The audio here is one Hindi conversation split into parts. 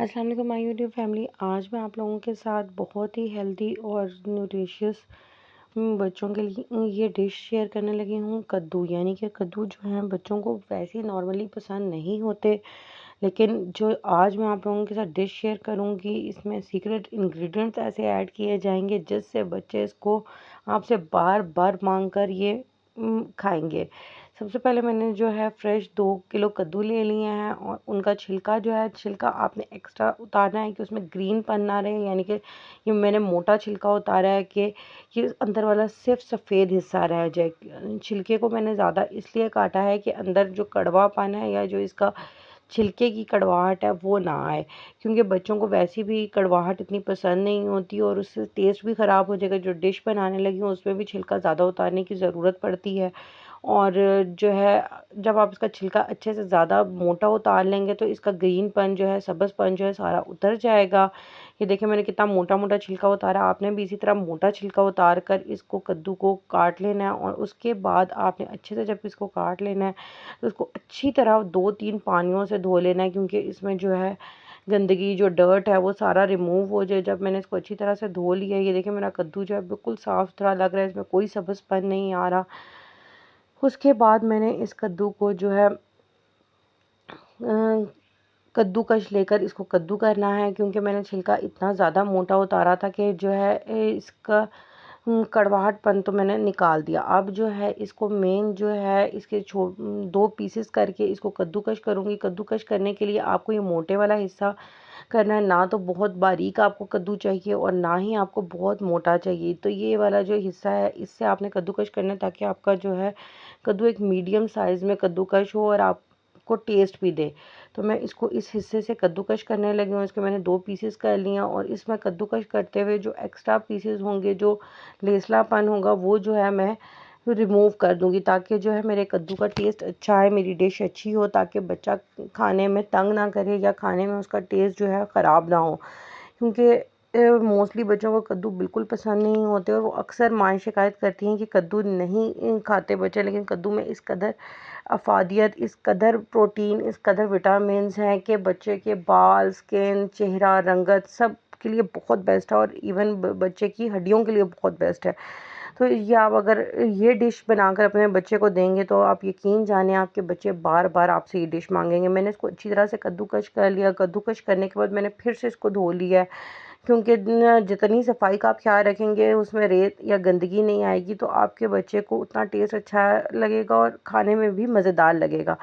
अस्सलाम वालेकुम माय यूट्यूब फैमिली। आज मैं आप लोगों के साथ बहुत ही हेल्दी और न्यूट्रिशियस बच्चों के लिए ये डिश शेयर करने लगी हूँ। कद्दू, यानी कि कद्दू जो है बच्चों को वैसे ही नॉर्मली पसंद नहीं होते, लेकिन जो आज मैं आप लोगों के साथ डिश शेयर करूँगी इसमें सीक्रेट इंग्रेडिएंट्स ऐसे ऐड किए जाएंगे जिससे बच्चे इसको आपसे बार बार मांग कर ये खाएंगे। सबसे पहले मैंने जो है फ्रेश 2 किलो कद्दू ले लिए हैं और उनका छिलका आपने एक्स्ट्रा उतारना है कि उसमें ग्रीनपन ना रहे, यानी कि ये मैंने मोटा छिलका उतारा है कि ये अंदर वाला सिर्फ सफ़ेद हिस्सा रह जाए। छिलके को मैंने ज़्यादा इसलिए काटा है कि अंदर जो कड़वापन है या जो इसका छिलके की कड़वाहट है वो ना आए, क्योंकि बच्चों को वैसे भी कड़वाहट इतनी पसंद नहीं होती और उससे टेस्ट भी ख़राब हो जाएगा। जो डिश बनाने लगी हूँ उसमें भी छिलका ज़्यादा उतारने की ज़रूरत पड़ती है। और जो है जब आप इसका छिलका अच्छे से ज़्यादा मोटा उतार लेंगे तो इसका ग्रीनपन जो है, सब्ज़पन जो है सारा उतर जाएगा। ये देखिए मैंने कितना मोटा मोटा छिलका उतारा। आपने भी इसी तरह मोटा छिलका उतार कर इसको कद्दू को काट लेना है और उसके बाद आपने अच्छे से जब इसको काट लेना है तो उसको अच्छी तरह 2-3 पानियों से धो लेना है, क्योंकि इसमें जो है गंदगी, जो डर्ट है वो सारा रिमूव हो जाए। जब मैंने इसको अच्छी तरह से धो लिया, ये देखिए मेरा कद्दू जो है बिल्कुल साफ़ सुथरा लग रहा है, इसमें कोई सब्ज़पन नहीं आ रहा। उसके बाद मैंने इस कद्दू को जो है कद्दूकस लेकर इसको कद्दू करना है, क्योंकि मैंने छिलका इतना ज़्यादा मोटा उतारा था कि जो है इसका कड़वाहटपन तो मैंने निकाल दिया। अब जो है इसको मेन जो है इसके 2 पीसेस करके इसको कद्दूकस करूँगी। कद्दूकस करने के लिए आपको ये मोटे वाला हिस्सा करना है, ना तो बहुत बारीक आपको कद्दू चाहिए और ना ही आपको बहुत मोटा चाहिए। तो ये वाला जो हिस्सा है इससे आपने कद्दूकस करना है, ताकि आपका जो है कद्दू एक मीडियम साइज़ में कद्दूकस हो और आपको टेस्ट भी दे। तो मैं इसको इस हिस्से से कद्दूकस करने लगी हूँ। इसके मैंने 2 पीसेस कर लिए और इसमें कद्दूकस करते हुए जो एक्स्ट्रा पीसेस होंगे, जो लेसलापन होगा, वो जो है मैं रिमूव कर दूँगी, ताकि जो है मेरे कद्दू का टेस्ट अच्छा आए, मेरी डिश अच्छी हो, ताकि बच्चा खाने में तंग ना करे या खाने में उसका टेस्ट जो है ख़राब ना हो। क्योंकि मोस्टली बच्चों को कद्दू बिल्कुल पसंद नहीं होते और वो अक्सर माएँ शिकायत करती हैं कि कद्दू नहीं खाते बच्चे, लेकिन कद्दू में इस कदर अफ़ादियत, इस कदर प्रोटीन, इस कदर विटामिन्स हैं कि बच्चे के बाल, स्किन, चेहरा, रंगत सब के लिए बहुत बेस्ट है और इवन बच्चे की हड्डियों के लिए बहुत बेस्ट है। तो ये आप अगर ये डिश बनाकर अपने बच्चे को देंगे तो आप यकीन जानें आपके बच्चे बार बार आपसे ये डिश मांगेंगे। मैंने इसको अच्छी तरह से कद्दूकस कर लिया। कद्दूकस करने के बाद मैंने फिर से इसको धो लिया है, क्योंकि जितनी सफाई का आप ख्याल रखेंगे उसमें रेत या गंदगी नहीं आएगी, तो आपके बच्चे को उतना टेस्ट अच्छा लगेगा और खाने में भी मज़ेदार लगेगा।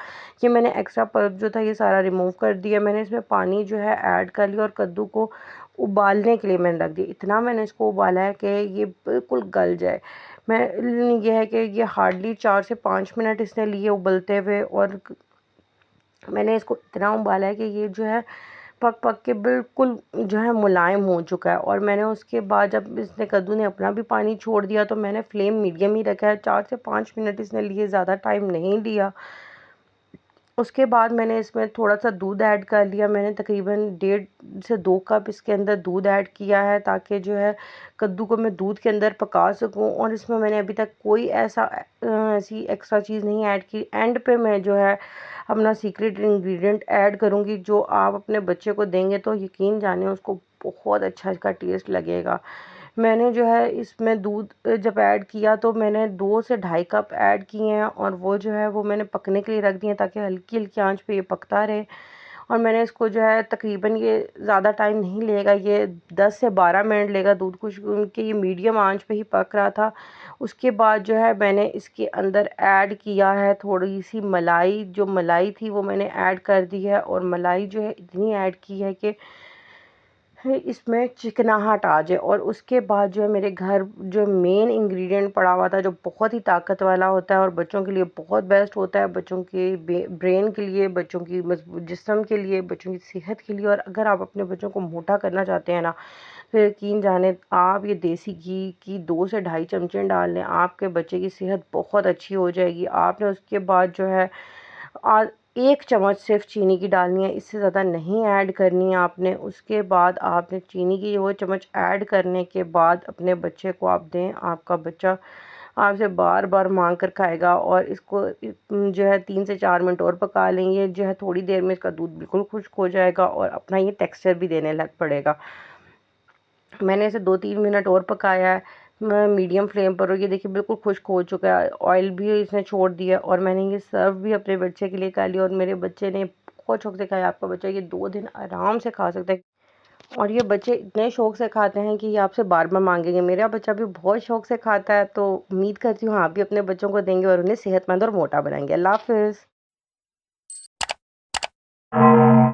ये मैंने एक्स्ट्रा पल्प जो था ये सारा रिमूव कर दिया। मैंने इसमें पानी जो है ऐड कर लिया और कद्दू को उबालने के लिए मैंने रख दिया। इतना मैंने इसको उबाला है कि ये बिल्कुल गल जाए। मैं ये है कि ये हार्डली 4 से 5 मिनट इसने लिए उबलते हुए और मैंने इसको इतना उबाला है कि ये जो है पक पक के बिल्कुल जो है मुलायम हो चुका है। और मैंने उसके बाद जब इसने कद्दू ने अपना भी पानी छोड़ दिया तो मैंने फ्लेम मीडियम ही रखा है। 4 से 5 मिनट इसने लिए, ज़्यादा टाइम नहीं लिया। उसके बाद मैंने इसमें थोड़ा-सा दूध ऐड कर लिया। मैंने तकरीबन 1.5 से 2 कप इसके अंदर दूध ऐड किया है, ताकि जो है कद्दू को मैं दूध के अंदर पका सकूँ। और इसमें मैंने अभी तक कोई ऐसी एक्स्ट्रा चीज़ नहीं ऐड की। एंड पे मैं जो है अपना सीक्रेट इंग्रेडिएंट ऐड करूँगी, जो आप अपने बच्चे को देंगे तो यकीन जानिए उसको बहुत अच्छा इसका टेस्ट लगेगा। मैंने जो है इसमें दूध जब ऐड किया तो मैंने 2 से ढाई कप ऐड किए हैं और वो जो है वो मैंने पकने के लिए रख दिए, ताकि हल्की-हल्की आंच पे ये पकता रहे। और मैंने इसको जो है तकरीबन ये ज़्यादा टाइम नहीं लेगा, ये 10 से 12 मिनट लेगा दूध को, क्योंकि ये मीडियम आंच पे ही पक रहा था। उसके बाद जो है मैंने इसके अंदर ऐड किया है थोड़ी-सी मलाई। जो मलाई थी वो मैंने ऐड कर दी है और मलाई जो है इतनी ऐड की है कि इसमें चिकनाहट आ जाए। और उसके बाद जो है मेरे घर जो मेन इंग्रेडिएंट पड़ा हुआ था, जो बहुत ही ताकत वाला होता है और बच्चों के लिए बहुत बेस्ट होता है, बच्चों के ब्रेन के लिए, बच्चों की मजबूत जिस्म के लिए, बच्चों की सेहत के लिए। और अगर आप अपने बच्चों को मोटा करना चाहते हैं ना, तो यकीन जाने आप ये देसी घी की 2 से ढाई चमचे डाल लें, आपके बच्चे की सेहत बहुत अच्छी हो जाएगी। आपने उसके बाद जो है 1 चम्मच सिर्फ चीनी की डालनी है, इससे ज़्यादा नहीं ऐड करनी है आपने। उसके बाद आपने चीनी की वो चम्मच ऐड करने के बाद अपने बच्चे को आप दें, आपका बच्चा आपसे बार-बार माँग कर खाएगा। और इसको जो है 3 से 4 मिनट और पका लेंगे, जो है थोड़ी देर में इसका दूध बिल्कुल खुश्क हो जाएगा और अपना ये टेक्सचर भी देने लग पड़ेगा। मैंने इसे 2-3 मिनट और पकाया है, मैं मीडियम फ्लेम पर, और ये देखिए बिल्कुल खुश्क हो चुका है, ऑयल भी इसने छोड़ दिया और मैंने ये सर्व भी अपने बच्चे के लिए कर लिया और मेरे बच्चे ने बहुत शौक से खाया। आपका बच्चा ये 2 दिन आराम से खा सकता है और ये बच्चे इतने शौक से खाते हैं कि ये आपसे बार-बार माँगेंगे। मेरा बच्चा भी बहुत शौक से खाता है, तो उम्मीद करती हूँ आप भी अपने बच्चों को देंगे और उन्हें सेहतमंद और मोटा बनाएँगे। अल्लाह हाफ़िज़।